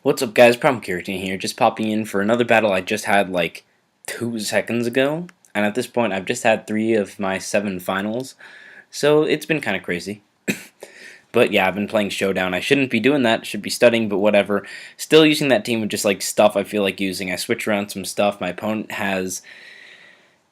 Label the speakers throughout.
Speaker 1: What's up guys, Problem Character here, just popping in for another battle I just had like 2 seconds ago, and at this point I've just had 3 of my 7 finals, so it's been kind of crazy. But yeah, I've been playing Showdown. I shouldn't be doing that, should be studying, but whatever. Still using that team with just like stuff I feel like using. I switch around some stuff. My opponent has...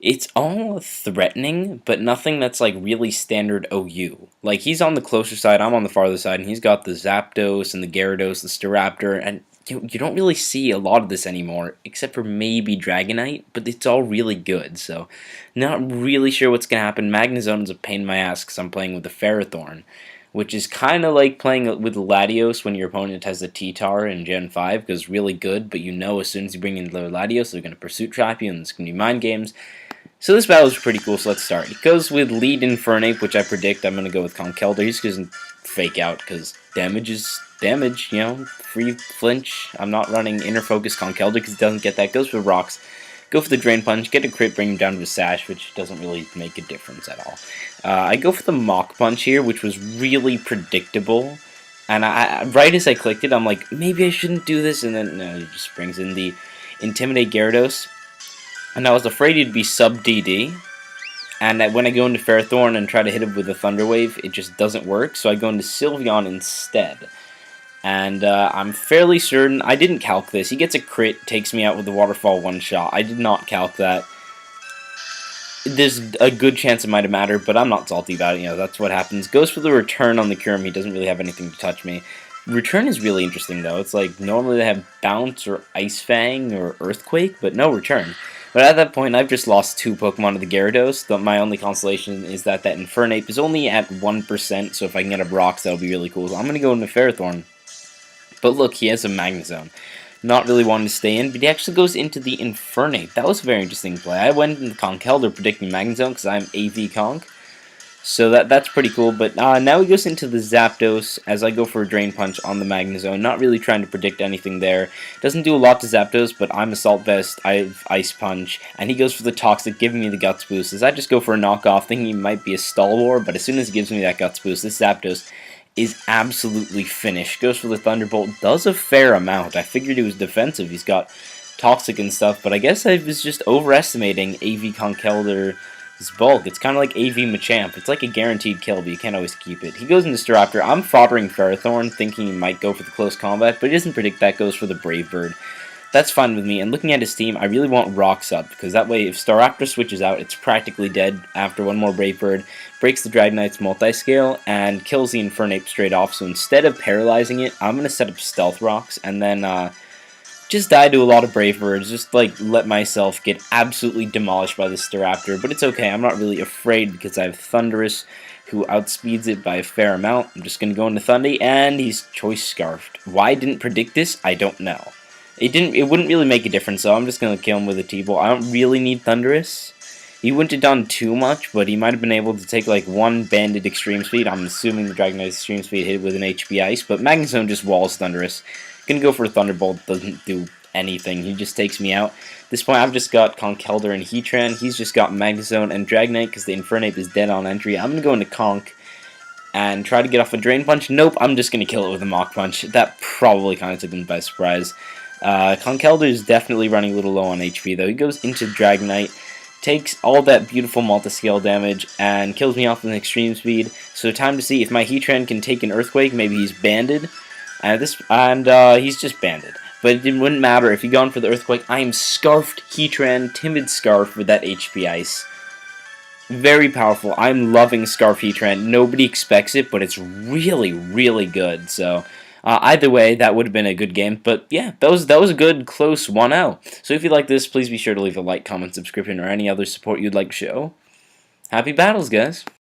Speaker 1: It's all threatening, but nothing that's like really standard OU. Like, he's on the closer side, I'm on the farther side, and he's got the Zapdos and the Gyarados, the Staraptor, and you don't really see a lot of this anymore, except for maybe Dragonite, but it's all really good, so not really sure what's going to happen. Magnezone is a pain in my ass because I'm playing with the Ferrothorn, which is kind of like playing with Latios when your opponent has a T-Tar in Gen 5, because really good, but you know as soon as you bring in the Latios, they're going to Pursuit Trap you, and it's going to be mind games. So this battle is pretty cool, so let's start. It goes with Lead Infernape, which I predict I'm going to go with Conkeldurr. He's going to fake out, because damage is damage, you know, free flinch. I'm not running Inner Focus Conkeldurr because it doesn't get that. Goes for Rocks. Go for the Drain Punch, get a crit, bring him down to a Sash, which doesn't really make a difference at all. I go for the Mach Punch here, which was really predictable. And right as I clicked it, I'm like, maybe I shouldn't do this, and then no, it just brings in the Intimidate Gyarados. And I was afraid he'd be sub-DD, and that when I go into Ferrothorn and try to hit him with a Thunder Wave, it just doesn't work, so I go into Sylveon instead. And I'm fairly certain, I didn't calc this, he gets a crit, takes me out with the Waterfall one-shot. I did not calc that. There's a good chance it might have mattered, but I'm not salty about it, you know, that's what happens. Goes for the Return on the Kyurem, he doesn't really have anything to touch me. Return is really interesting, though. It's like, normally they have Bounce or Ice Fang or Earthquake, but no Return. But at that point, I've just lost 2 Pokemon to the Gyarados. My only consolation is that Infernape is only at 1%, so if I can get a Rocks, that'll be really cool. So I'm going to go into Ferrothorn. But look, he has a Magnezone. Not really wanting to stay in, but he actually goes into the Infernape. That was a very interesting play. I went into Conkeldurr predicting Magnezone because I'm AV Conk. So that's pretty cool, but now he goes into the Zapdos as I go for a Drain Punch on the Magnezone, not really trying to predict anything there. Doesn't do a lot to Zapdos, but I'm Assault Vest, I have Ice Punch, and he goes for the Toxic, giving me the Guts Boost. As I just go for a knockoff, thinking he might be a Stalwar, but as soon as he gives me that Guts Boost, this Zapdos is absolutely finished. Goes for the Thunderbolt, does a fair amount. I figured he was defensive, he's got Toxic and stuff, but I guess I was just overestimating AV Conkeldurr. His bulk, it's kind of like AV Machamp. It's like a guaranteed kill, but you can't always keep it. He goes into Staraptor. I'm foddering Ferrothorn, thinking he might go for the close combat, but he doesn't predict that, goes for the Brave Bird. That's fine with me, and looking at his team, I really want Rocks up, because that way, if Staraptor switches out, it's practically dead after one more Brave Bird, breaks the Dragonite's multi-scale, and kills the Infernape straight off. So instead of paralyzing it, I'm going to set up Stealth Rocks, and then, just die to a lot of Brave Birds, just like let myself get absolutely demolished by the Staraptor, but it's okay, I'm not really afraid because I have Thundurus, who outspeeds it by a fair amount. I'm just going to go into Thundy, and he's Choice Scarfed. Why I didn't predict this, I don't know. It wouldn't really make a difference, so I'm just going to kill him with a T-Ball. I don't really need Thundurus. He wouldn't have done too much, but he might have been able to take like one Banded Extreme Speed. I'm assuming the Dragonite's Extreme Speed hit with an HP Ice, but Magnezone just walls Thundurus. Gonna go for a Thunderbolt, doesn't do anything, he just takes me out. At this point, I've just got Conkeldurr and Heatran, he's just got Magnezone and Dragonite because the Infernape is dead on entry. I'm gonna go into Conk and try to get off a Drain Punch. Nope, I'm just gonna kill it with a Mach Punch. That probably kind of took him by surprise. Conkeldurr is definitely running a little low on HP though. He goes into Dragonite, takes all that beautiful multi-scale damage, and kills me off with an Extreme Speed. So time to see if my Heatran can take an Earthquake. Maybe he's banded. He's just banded. But it wouldn't matter if he gone for the Earthquake. I am Scarfed Heatran, Timid Scarf with that HP Ice. Very powerful. I'm loving Scarf Heatran. Nobody expects it, but it's really, really good. So either way, that would have been a good game. But yeah, that was a good, close 1-0. So if you like this, please be sure to leave a like, comment, subscription, or any other support you'd like to show. Happy battles, guys.